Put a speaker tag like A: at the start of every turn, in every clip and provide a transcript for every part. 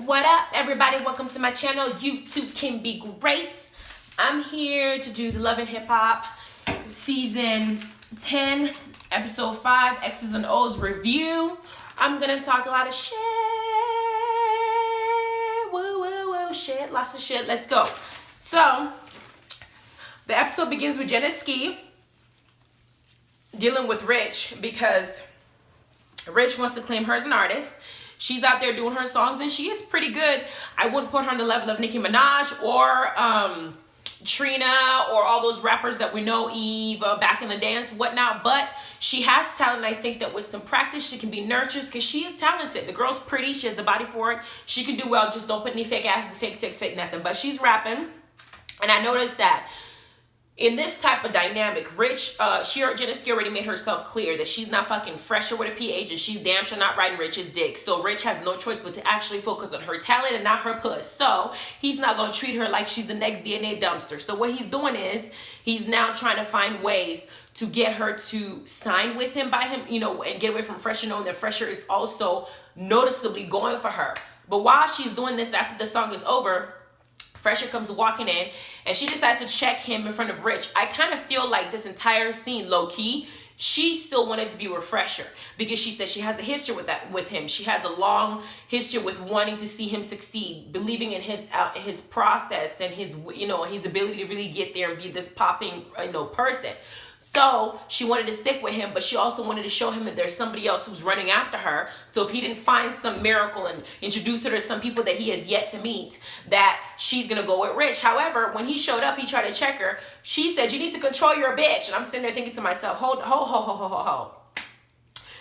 A: What up, everybody? Welcome to my channel. YouTube can be great. I'm here to do the Love and Hip Hop season 10, episode 5, X's and O's review. I'm gonna talk a lot of shit. Woo, shit, lots of shit. Let's go. So, the episode begins with Jennaske dealing with Rich because Rich wants to claim her as an artist. She's out there doing her songs and she is pretty good. I wouldn't put her on the level of Nicki Minaj or Trina or all those rappers that we know, Eve, Back in the Dance, whatnot. But she has talent. I think that with some practice, she can be nurtured because she is talented. The girl's pretty. She has the body for it. She can do well. Just don't put any fake asses, fake tits, fake nothing. But she's rapping. And I noticed that in this type of dynamic, Jennaske already made herself clear that she's not fucking fresher with a PH and she's damn sure not riding Rich's dick. So Rich has no choice but to actually focus on her talent and not her puss. So he's not going to treat her like she's the next DNA dumpster. So what he's doing is he's now trying to find ways to get her to sign with him, and get away from Fresher, knowing that Fresher is also noticeably going for her. But while she's doing this, after the song is over, Fresher comes walking in and she decides to check him in front of Rich. I kind of feel like this entire scene, low-key, she still wanted to be with Fresher because she said she has a history with him. She has a long history with wanting to see him succeed, believing in his process and his ability to really get there and be this popping person. So she wanted to stick with him, but she also wanted to show him that there's somebody else who's running after her. So if he didn't find some miracle and introduce her to some people that he has yet to meet, that she's going to go with Rich. However, when he showed up, he tried to check her. She said, "You need to control your bitch." And I'm sitting there thinking to myself, ho.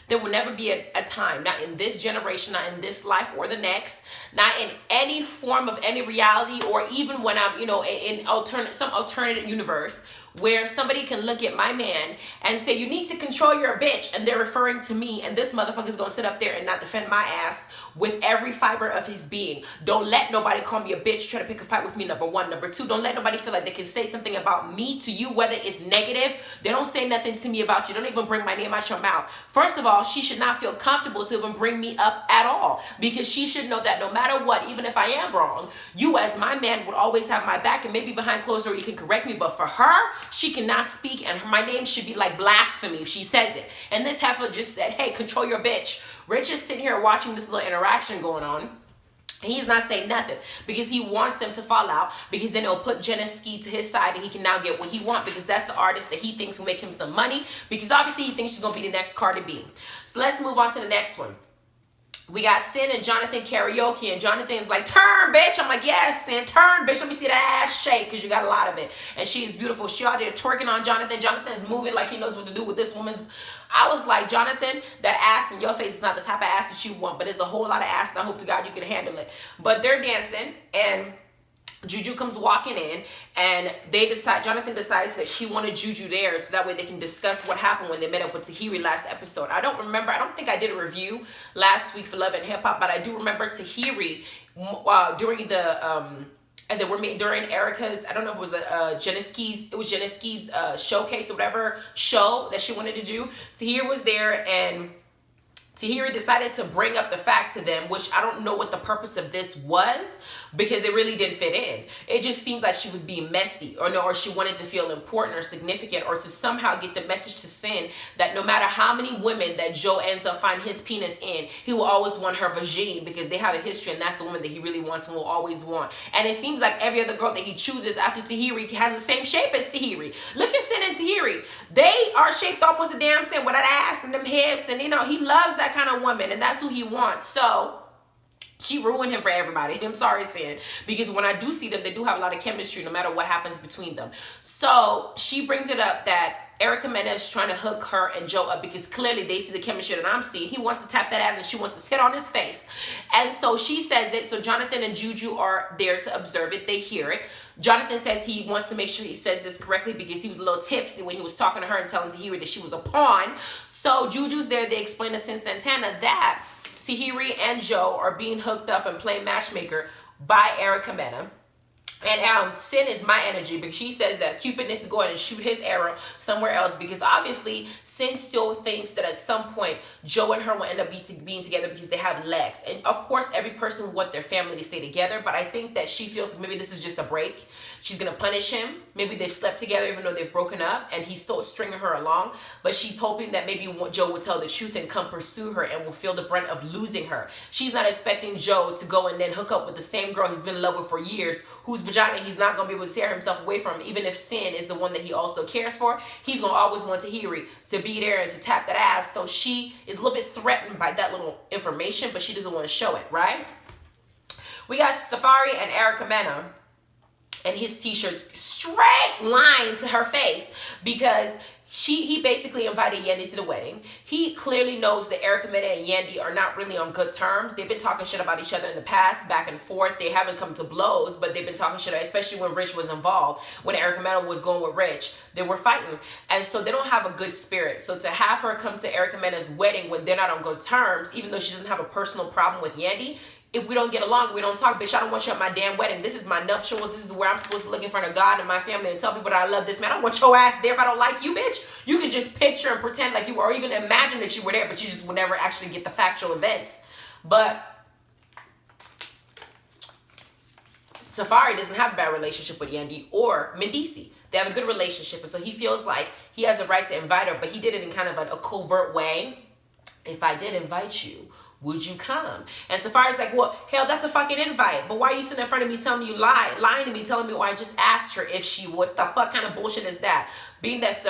A: There will never be a time, not in this generation, not in this life or the next, not in any form of any reality, or even when I'm, in some alternative universe, where somebody can look at my man and say, "You need to control your bitch," and they're referring to me, and this motherfucker's gonna sit up there and not defend my ass with every fiber of his being. Don't let nobody call me a bitch, try to pick a fight with me, number one. Number two, don't let nobody feel like they can say something about me to you, whether it's negative. They don't say nothing to me about you. Don't even bring my name out your mouth. First of all, she should not feel comfortable to even bring me up at all, because she should know that no matter what, even if I am wrong, you as my man would always have my back, and maybe behind closed door you can correct me, but for her, she cannot speak, and my name should be like blasphemy if she says it. And this heifer just said, "Hey, control your bitch." Rich is sitting here watching this little interaction going on, and he's not saying nothing because he wants them to fall out, because then it'll put Jennaske to his side and he can now get what he wants, because that's the artist that he thinks will make him some money, because obviously he thinks she's going to be the next Cardi B. So let's move on to the next one. We got Cyn and Jonathan karaoke, and Jonathan's like, "Turn, bitch." I'm like, "Yes, Cyn, turn, bitch. Let me see that ass shake, because you got a lot of it." And she is beautiful. She out there twerking on Jonathan. Jonathan's moving like he knows what to do with this woman's. I was like, "Jonathan, that ass in your face is not the type of ass that you want, but it's a whole lot of ass, and I hope to God you can handle it." But they're dancing, and Juju comes walking in, and Jonathan decides that she wanted Juju there so that way they can discuss what happened when they met up with Safaree last episode. I don't think I did a review last week for Love and Hip Hop, but I do remember Safaree during Erica's, I don't know if it was Jennaske's showcase or whatever show that she wanted to do. Safaree was there, and Safaree decided to bring up the fact to them, which I don't know what the purpose of this was, because it really didn't fit in. It just seemed like she was being messy, or she wanted to feel important or significant, or to somehow get the message to Cyn that no matter how many women that Joe ends up finding his penis in, he will always want her vagine, because they have a history, and that's the woman that he really wants and will always want. And it seems like every other girl that he chooses after Safaree has the same shape as Safaree. Look at Cyn and Safaree. They are shaped almost a damn Cyn with that ass and them hips, and he loves that kind of woman, and that's who he wants. So she ruined him for everybody. I'm sorry, Cyn, because when I do see them, they do have a lot of chemistry no matter what happens between them. So she brings it up that Erica is trying to hook her and Joe up, because clearly they see the chemistry that I'm seeing. He wants to tap that ass and she wants to sit on his face. And so she says it. So Jonathan and Juju are there to observe it. They hear it. Jonathan says he wants to make sure he says this correctly, because he was a little tipsy when he was talking to her and telling Safaree that she was a pawn. So Juju's there. They explain to Cyn Santana that Safaree and Joe are being hooked up and playing matchmaker by Erica Mena. And Cyn is my energy, because she says that Cupid needs to go ahead and shoot his arrow somewhere else, because obviously Cyn still thinks that at some point Joe and her will end up being together because they have legs. And of course, every person would want their family to stay together, but I think that she feels like maybe this is just a break. She's going to punish him. Maybe they've slept together even though they've broken up, and he's still stringing her along. But she's hoping that maybe Joe will tell the truth and come pursue her and will feel the brunt of losing her. She's not expecting Joe to go and then hook up with the same girl he's been in love with for years, whose vagina he's not going to be able to tear himself away from. Even if Cyn is the one that he also cares for, he's going to always want Tahiri to be there and to tap that ass. So she is a little bit threatened by that little information, but she doesn't want to show it, right? We got Safaree and Erica Mena and his t-shirts straight line to her face, because he basically invited Yandy to the wedding. He clearly knows that Erica Mena and Yandy are not really on good terms. They've been talking shit about each other in the past, back and forth. They haven't come to blows, but they've been talking shit, especially when Rich was involved. When Erica Mena was going with Rich, they were fighting. And so they don't have a good spirit. So to have her come to Erica Mena's wedding when they're not on good terms, even though she doesn't have a personal problem with Yandy, if we don't get along, we don't talk, bitch, I don't want you at my damn wedding. This is my nuptials. This is where I'm supposed to look in front of God and my family and tell people that I love this man. I don't want your ass there if I don't like you, bitch. You can just picture and pretend like you were, or even imagine that you were there, but you just will never actually get the factual events. But Safaree doesn't have a bad relationship with Yandy or Medici. They have a good relationship, and so he feels like he has a right to invite her, but he did it in kind of a covert way. If I did invite you, would you come? And Safaree's like, well, hell, that's a fucking invite. But why are you sitting in front of me telling me lying to me, telling me, oh, I just asked her if she would. What the fuck kind of bullshit is that? Being that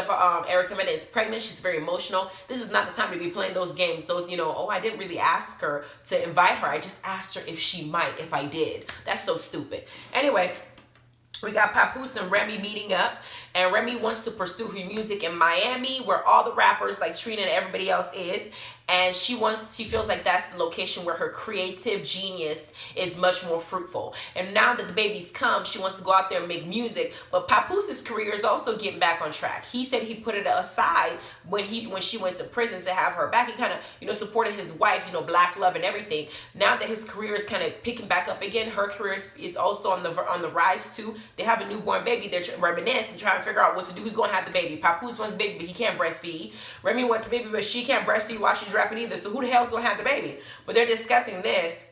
A: Erica Mena is pregnant, she's very emotional. This is not the time to be playing those games. So it's, oh, I didn't really ask her to invite her. I just asked her if she might, if I did. That's so stupid. Anyway, we got Papoose and Remy meeting up, and Remy wants to pursue her music in Miami, where all the rappers like Trina and everybody else is, and she feels like that's the location where her creative genius is much more fruitful. And now that the baby's come, she wants to go out there and make music. But Papoos's career is also getting back on track. He said he put it aside when she went to prison to have her back. He kind of, supported his wife, black love and everything. Now that his career is kind of picking back up again, her career is also on the rise too. They have a newborn baby. They're reminiscing and trying to figure out what to do. Who's going to have the baby? Papoose wants the baby, but he can't breastfeed. Remy wants the baby, but she can't breastfeed while she's rapping either. So who the hell's going to have the baby? But they're discussing this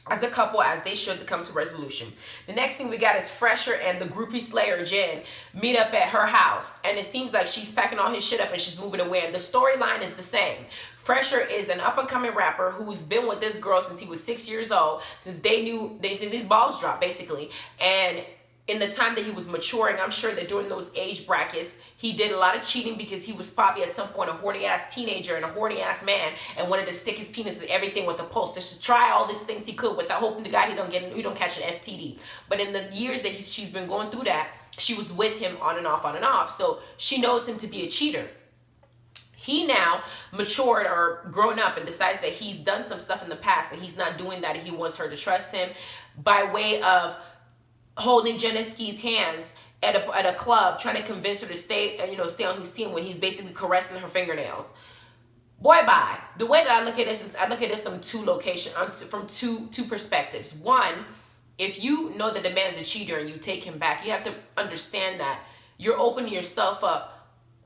A: as a couple, as they should, to come to resolution. The next thing we got is Fresher and the groupie slayer Jen meet up at her house, and it seems like she's packing all his shit up and she's moving away, and the storyline is the same. Fresher is an up-and-coming rapper who's been with this girl since he was 6 years old, since his balls dropped, basically. And in the time that he was maturing, I'm sure that during those age brackets, he did a lot of cheating, because he was probably at some point a horny-ass teenager and a horny-ass man, and wanted to stick his penis in everything with the pulse, just to try all these things he could without hoping to God he don't catch an STD. But in the years that she's been going through that, she was with him on and off. So she knows him to be a cheater. He now matured or grown up and decides that he's done some stuff in the past and he's not doing that, and he wants her to trust him by way of holding Jennaske's hands at a club, trying to convince her to stay on his team, when he's basically caressing her fingernails. Boy, bye. The way that I look at this is, I look at this from two perspectives. One, if you know that the man's a cheater and you take him back, you have to understand that you're opening yourself up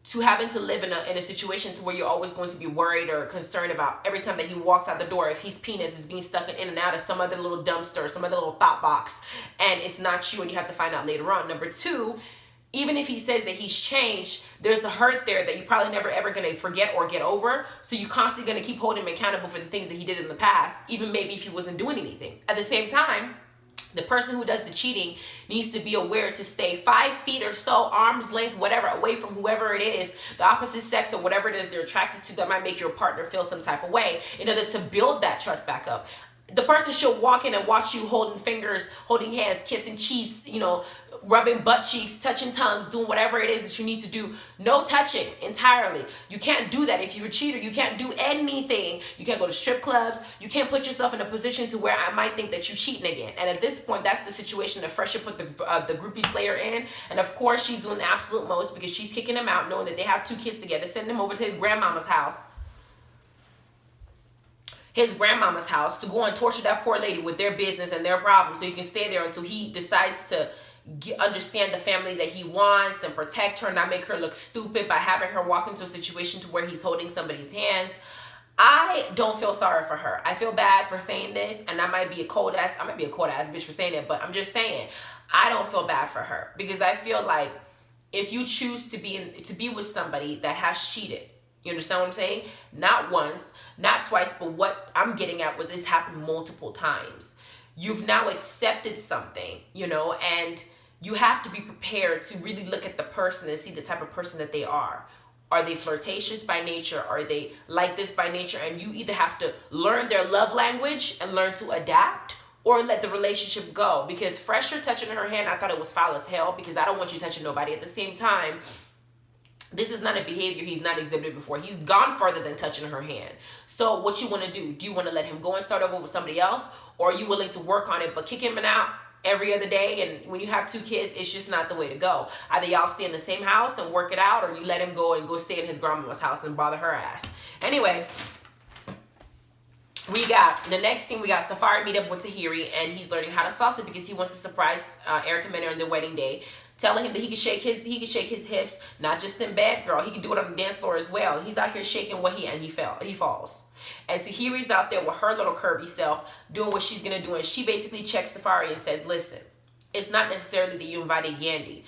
A: to having to live in a situation to where you're always going to be worried or concerned about every time that he walks out the door, if his penis is being stuck in and out of some other little dumpster or some other little thought box, and it's not you, and you have to find out later on. Number two, even if he says that he's changed, there's the hurt there that you're probably never ever going to forget or get over. So you're constantly going to keep holding him accountable for the things that he did in the past, even maybe if he wasn't doing anything. At the same time, the person who does the cheating needs to be aware to stay 5 feet or so, arm's length, whatever, away from whoever it is, the opposite sex or whatever it is they're attracted to that might make your partner feel some type of way, in order to build that trust back up. The person should walk in and watch you holding fingers, holding hands, kissing cheeks, rubbing butt cheeks, touching tongues, doing whatever it is that you need to do. No touching entirely. You can't do that. If you're a cheater, you can't do anything. You can't go to strip clubs. You can't put yourself in a position to where I might think that you're cheating again. And at this point, that's the situation that Fresher put the groupie slayer in. And of course, she's doing the absolute most, because she's kicking him out, knowing that they have 2 kids together, sending him over to his grandmama's house. his grandmama's house to go and torture that poor lady with their business and their problems so he can stay there until he decides to understand the family that he wants and protect her, not make her look stupid by having her walk into a situation to where he's holding somebody's hands. I don't feel sorry for her. I feel bad for saying this, and I might be a cold ass bitch for saying it, but I'm just saying, I don't feel bad for her, because I feel like if you choose to be with somebody that has cheated, you understand what I'm saying? Not once, not twice, but what I'm getting at was this happened multiple times. You've now accepted something, you know, and you have to be prepared to really look at the person and see the type of person that they are. Are they flirtatious by nature? Are they like this by nature? And you either have to learn their love language and learn to adapt, or let the relationship go. Because Fresher touching her hand, I thought it was foul as hell, because I don't want you touching nobody. At the same time, this is not a behavior he's not exhibited before. He's gone further than touching her hand. So what you want to do you want to let him go and start over with somebody else? Or are you willing to work on it, but kick him out every other day? And when you have 2 kids, it's just not the way to go. Either y'all stay in the same house and work it out, or you let him go and go stay in his grandma's house and bother her ass. Anyway, we got the next thing. We got Safaree meet up with Tahiri, and he's learning how to sauce it because he wants to surprise Erica Mena on their wedding day, telling him that he can shake his hips, not just in bed, girl. He can do it on the dance floor as well. He's out here shaking he falls. And Tahiri's out there with her little curvy self doing what she's gonna do, and she basically checks Safaree and says, listen, it's not necessarily that you invited Yandy.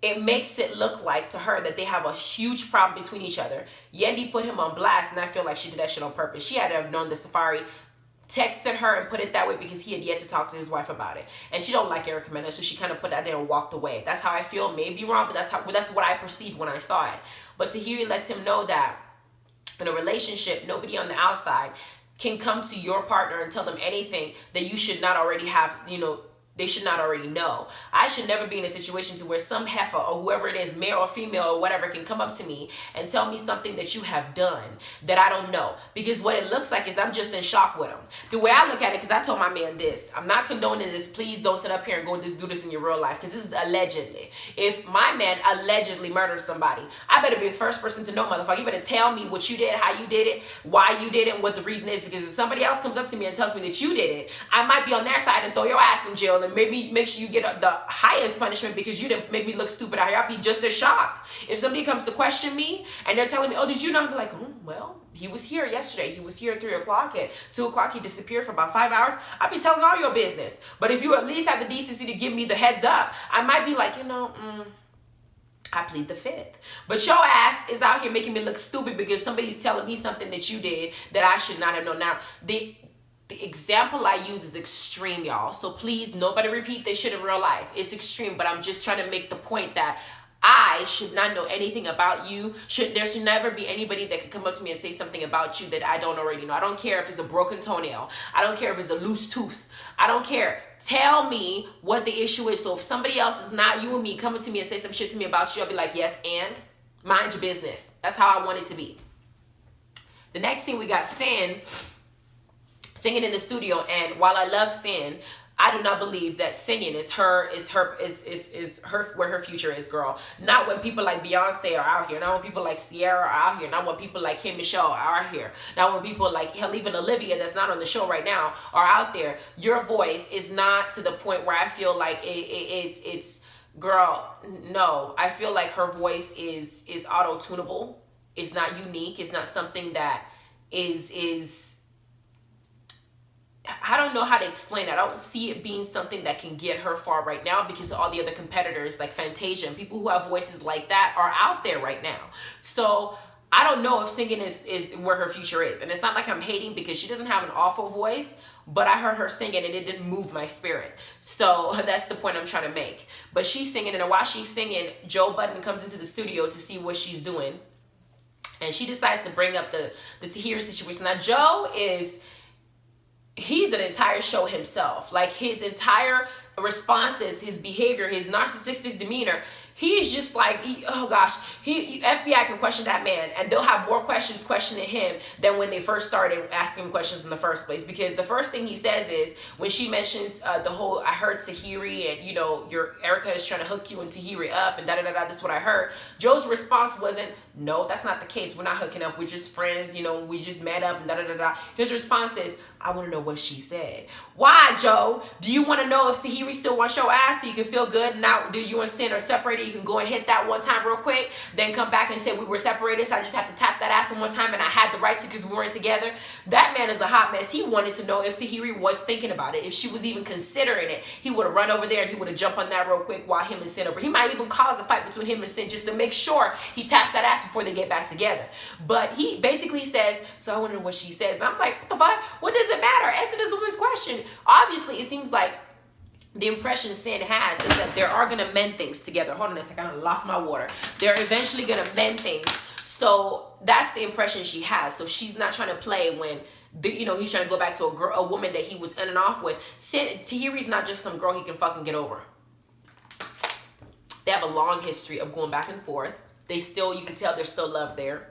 A: It makes it look like to her that they have a huge problem between each other. Yandy put him on blast, and I feel like she did that shit on purpose. She had to have known that Safaree texted her and put it that way because he had yet to talk to his wife about it. And she don't like Erica Mena, so she kind of put that there and walked away. That's how I feel. Maybe wrong, but that's what I perceived when I saw it. But Tahiri lets him know that in a relationship, nobody on the outside can come to your partner and tell them anything that you should not already have, you know, they should not already know. I should never be in a situation to where some heifer or whoever it is, male or female or whatever, can come up to me and tell me something that you have done that I don't know. Because what it looks like is I'm just in shock with them. The way I look at it, because I told my man this, I'm not condoning this. Please don't sit up here and go do this in your real life, because this is allegedly. If my man allegedly murdered somebody, I better be the first person to know, motherfucker. You better tell me what you did, how you did it, why you did it, and what the reason is. Because if somebody else comes up to me and tells me that you did it, I might be on their side and throw your ass in jail and maybe make sure you get the highest punishment because you didn't make me look stupid out here. I'll be just as shocked. If somebody comes to question me and they're telling me, oh, did you know? I'll be like, oh, well, he was here yesterday. He was here at 3 o'clock. At 2 o'clock, he disappeared for about 5 hours. I'll be telling all your business. But if you at least have the decency to give me the heads up, I might be like, you know, I plead the fifth. But your ass is out here making me look stupid because somebody's telling me something that you did that I should not have known. Now, the example I use is extreme, y'all. So please, nobody repeat this shit in real life. It's extreme, but I'm just trying to make the point that I should not know anything about you. There should never be anybody that could come up to me and say something about you that I don't already know. I don't care if it's a broken toenail. I don't care if it's a loose tooth. I don't care. Tell me what the issue is. So if somebody else is not you and me coming to me and say some shit to me about you, I'll be like, yes, and mind your business. That's how I want it to be. The next thing we got Cyn singing in the studio, and while I love Cyn, I do not believe that singing is her where her future is, girl. Not when people like Beyonce are out here. Not when people like Sierra are out here. Not when people like Kim Michelle are out here. Not when people like, hell, even Olivia, that's not on the show right now, are out there. Your voice is not to the point where I feel like it's girl, no. I feel like her voice is auto-tunable. It's not unique. It's not something that is I don't know how to explain it. I don't see it being something that can get her far right now because all the other competitors like Fantasia and people who have voices like that are out there right now. So I don't know if singing is where her future is. And it's not like I'm hating because she doesn't have an awful voice, but I heard her singing and it didn't move my spirit. So that's the point I'm trying to make. But she's singing, and while she's singing, Joe Budden comes into the studio to see what she's doing. And she decides to bring up the Tahiri situation. Now, Joe he's an entire show himself. Like, his entire responses, his behavior, his narcissistic demeanor, he's just like, FBI can question that man, and they'll have more questions questioning him than when they first started asking him questions in the first place. Because the first thing he says is, when she mentions the whole, I heard Tahiri, and, you know, your Erica is trying to hook you and Tahiri up, and da-da-da-da, this is what I heard. Joe's response wasn't, No, that's not the case. We're not hooking up. We're just friends. You know, we just met up and da-da-da-da. His response is, I want to know what she said. Why, Joe? Do you want to know if Tahiri still wants your ass so you can feel good? Now, do you and Cyn are separated? You can go and hit that one time real quick, then come back and say we were separated, so I just have to tap that ass one time and I had the right to because we weren't together. That man is a hot mess. He wanted to know if Tahiri was thinking about it, if she was even considering it. He would have run over there and he would have jumped on that real quick while him and Cyn over. He might even cause a fight between him and Cyn just to make sure he taps that ass before they get back together. But he basically says, so I want to know what she says. And I'm like, what the fuck? What does it matter? Answer this woman's question. Obviously, it seems like the impression Cyn has is that they are going to mend things together. Hold on a second. I lost my water. They're eventually going to mend things. So that's the impression she has. So she's not trying to play when, he's trying to go back to a woman that he was in and off with. Tahiri's not just some girl he can fucking get over. They have a long history of going back and forth. You can tell there's still love there.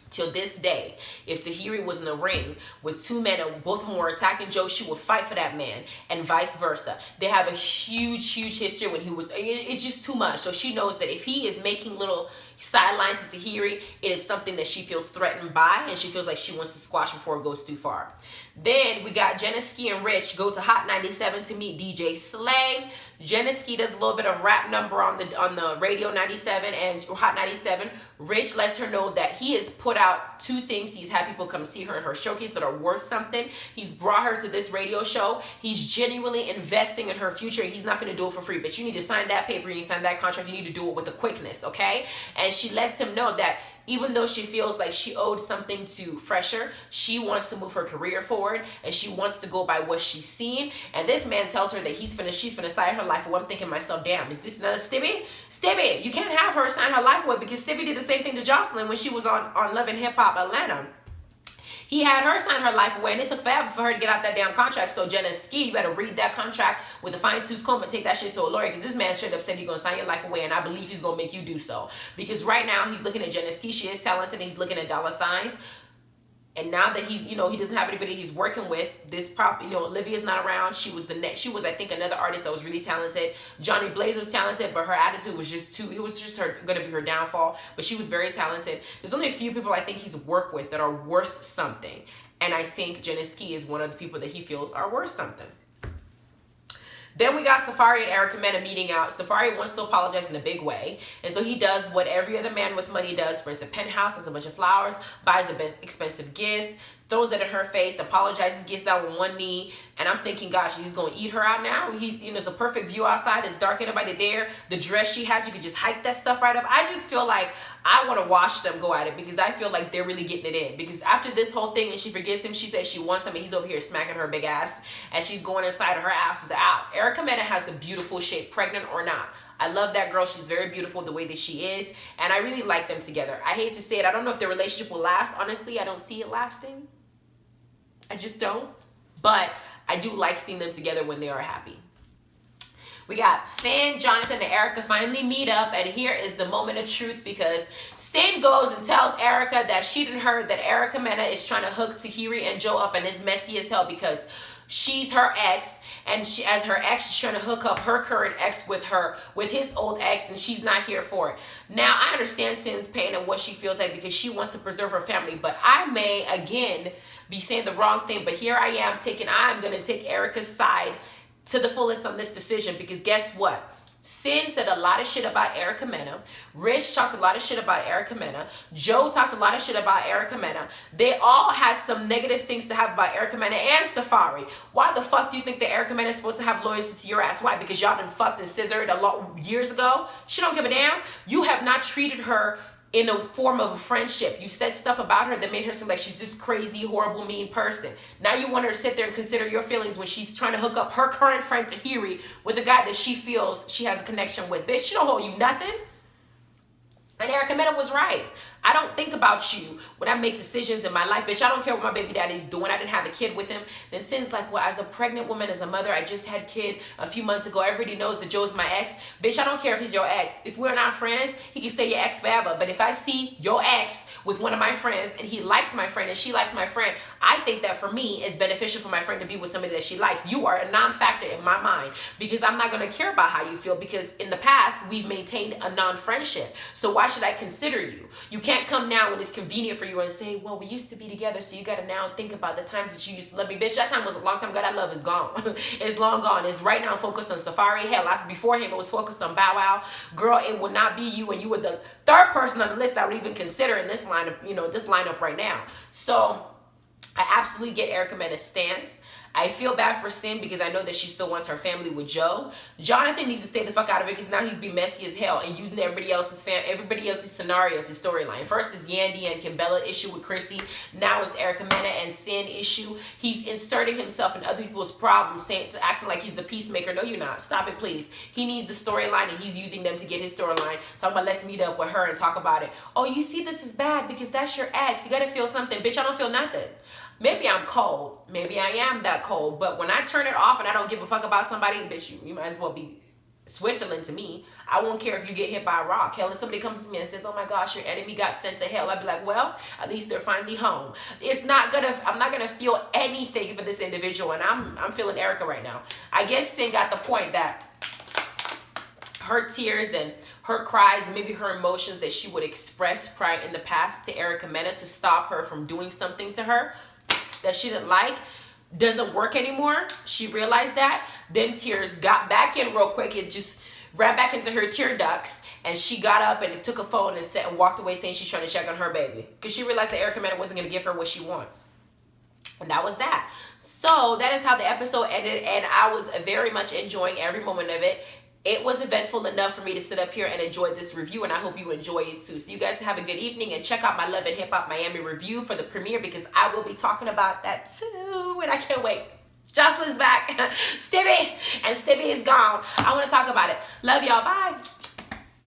A: Till this day, if Tahiri was in a ring with two men and both of them were attacking Joe, she would fight for that man and vice versa. They have a huge history when it's just too much. So she knows that if he is making little sidelines to Tahiri, it is something that she feels threatened by and she feels like she wants to squash before it goes too far. Then we got Jennaske and Rich go to Hot 97 to meet DJ Slay. Jennaske does a little bit of rap number on the radio 97 and Hot 97. Rich lets her know that he has put out 2 things. He's had people come see her in her showcase that are worth something. He's brought her to this radio show. He's genuinely investing in her future. He's not going to do it for free, but you need to sign that paper. You need to sign that contract. You need to do it with the quickness, okay? And she lets him know that even though she feels like she owed something to Fresher, she wants to move her career forward and she wants to go by what she's seen. And this man tells her that she's finna sign her life away. I'm thinking to myself, damn, is this another Stibby? Stibby, you can't have her sign her life away because Stibby did the same thing to Jocelyn when she was on Love and Hip Hop Atlanta. He had her sign her life away, and it took forever for her to get out that damn contract. So Jennaske, you better read that contract with a fine-tooth comb and take that shit to a lawyer, because this man straight up said he's going to sign your life away, and I believe he's going to make you do so. Because right now, he's looking at Jennaske. She is talented, and he's looking at dollar signs. And now that he's, he doesn't have anybody he's working with, Olivia's not around. She was I think, another artist that was really talented. Johnny Blaze was talented, but her attitude was just going to be her downfall. But she was very talented. There's only a few people I think he's worked with that are worth something. And I think Jennaske is one of the people that he feels are worth something. Then we got Safaree and Erica Mena meeting out. Safaree wants to apologize in a big way. And so he does what every other man with money does. Rents a penthouse, has a bunch of flowers, buys expensive gifts, throws it in her face, apologizes, gets down on one knee. And I'm thinking, gosh, he's going to eat her out now. It's a perfect view outside. It's dark, ain't nobody there. The dress she has, you could just hike that stuff right up. I just feel like I want to watch them go at it because I feel like they're really getting it in. Because after this whole thing and she forgets him, she says she wants him and he's over here smacking her big ass and she's going inside and her ass is out. Erica Mena has the beautiful shape, pregnant or not. I love that girl. She's very beautiful the way that she is. And I really like them together. I hate to say it. I don't know if their relationship will last. Honestly, I don't see it lasting. I just don't. But I do like seeing them together when they are happy. We got Cyn, Jonathan, and Erica finally meet up. And here is the moment of truth because Cyn goes and tells Erica that she didn't heard that Erica Mena is trying to hook Tahiri and Joe up and it's messy as hell because she's her ex. And she, as her ex, she's trying to hook up her current ex with his old ex, and she's not here for it. Now, I understand Cyn's pain and what she feels like because she wants to preserve her family, but I may, again, be saying the wrong thing, but here I'm going to take Erica's side to the fullest on this decision because guess what? Cyn said a lot of shit about Erica Mena. Rich talked a lot of shit about Erica Mena. Joe talked a lot of shit about Erica Mena. They all had some negative things to have about Erica Mena and Safaree. Why the fuck do you think that Erica Mena is supposed to have loyalty to your ass? Why? Because y'all done fucked and scissored a lot years ago? She don't give a damn. You have not treated her in a form of a friendship. You said stuff about her that made her seem like she's this crazy, horrible, mean person. Now you want her to sit there and consider your feelings when she's trying to hook up her current friend Tahiri with a guy that she feels she has a connection with. Bitch, she don't owe you nothing. And Erica Mena was right. I don't think about you when I make decisions in my life. Bitch, I don't care what my baby daddy's doing. I didn't have a kid with him. Then Cyn's like, well, as a pregnant woman, as a mother, I just had a kid a few months ago. Everybody knows that Joe's my ex. Bitch, I don't care if he's your ex. If we're not friends, he can stay your ex forever. But if I see your ex with one of my friends and he likes my friend and she likes my friend, I think that for me, it's beneficial for my friend to be with somebody that she likes. You are a non-factor in my mind because I'm not going to care about how you feel, because in the past, we've maintained a non-friendship. So why should I consider you? You can't come now when it's convenient for you and say, well, we used to be together, so you got to now think about the times that you used to love me. Bitch, that time was a long time ago. That love is gone. It's long gone. It's right now focused on Safaree. Hell, before him, it was focused on Bow Wow. Girl, it would not be you, and you were the third person on the list I would even consider in this lineup, this lineup right now. So I absolutely get Erica Mena's stance. I feel bad for Cyn because I know that she still wants her family with Joe. Jonathan needs to stay the fuck out of it because now he's being messy as hell and using everybody else's scenarios, his storyline. First is Yandy and Kimbella issue with Chrissy. Now it's Erica Mena and Cyn issue. He's inserting himself in other people's problems, acting like he's the peacemaker. No, you're not. Stop it, please. He needs the storyline and he's using them to get his storyline. Talking about let's meet up with her and talk about it. Oh, you see this is bad because that's your ex. You gotta feel something. Bitch, I don't feel nothing. Maybe I'm cold. Maybe I am that cold. But when I turn it off and I don't give a fuck about somebody, bitch, you might as well be Switzerland to me. I won't care if you get hit by a rock. Hell, if somebody comes to me and says, oh my gosh, your enemy got sent to hell, I'd be like, well, at least they're finally home. I'm not gonna feel anything for this individual, and I'm feeling Erica right now. I guess Cyn got the point that her tears and her cries and maybe her emotions that she would express prior in the past to Erica Mena to stop her from doing something to her that she didn't like doesn't work anymore. She realized that. Them tears got back in real quick. It just ran back into her tear ducts, and she got up and took a phone and walked away saying she's trying to check on her baby because she realized that Erica Mena wasn't going to give her what she wants. And that was that. So that is how the episode ended, and I was very much enjoying every moment of it. It was eventful enough for me to sit up here and enjoy this review, and I hope you enjoy it too. So you guys have a good evening, and check out my Love and Hip Hop Miami review for the premiere because I will be talking about that too, and I can't wait. Jocelyn's back. Stibby, and Stibby is gone. I want to talk about it. Love y'all. Bye.